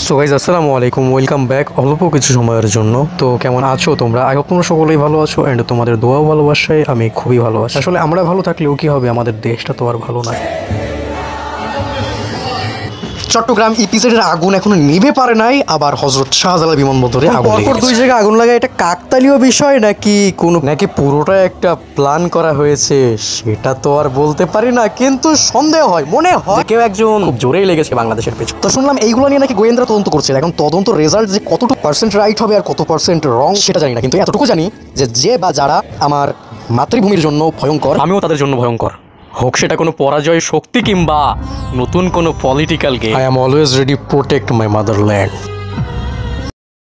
So guys আসসালামু আলাইকুম, welcome back অল্প কিছু সময়ের জন্য। তো কেমন আছো তোমরা? আই হোপ তোমরা সকলেই ভালো আছো অ্যান্ড তোমাদের দোয়া ভালোবাসায় আমি খুবই ভালো আছি। আসলে আমরা ভালো থাকলেও কি হবে, আমাদের দেশটা তো আর ভালো নয়। চট্টগ্রাম ইপিজেডের আগুন এখনো নিভে পারে নাই, আবার হযরত শাহজালাল বিমানবন্দরে আগুন পরপর দুই জায়গায় আগুন লাগা এটা কাকতালীয় বিষয় নাকি পুরোটা একটা প্ল্যান করা হয়েছে সেটা তো আর বলতে পারি না, কিন্তু সন্দেহ হয়, মনে হয় কেউ একজন খুব জোরেই লেগেছে বাংলাদেশের পেছনে। তো শুনলাম এইগুলো নিয়ে নাকি গোয়েন্দা তদন্ত করছে। এখন তদন্ত রেজাল্ট যে কতটুকু পার্সেন্ট রাইট হবে আর কত পার্সেন্ট রং সেটা জানি না, কিন্তু এতটুকু জানি যে বা যারা আমার মাতৃভূমির জন্য ভয়ঙ্কর, আমিও তাদের জন্য ভয়ঙ্কর। হোক সেটা কোনো পরাজয় শক্তি কিংবা নতুন কোনো political game, I am always ready protect my motherland.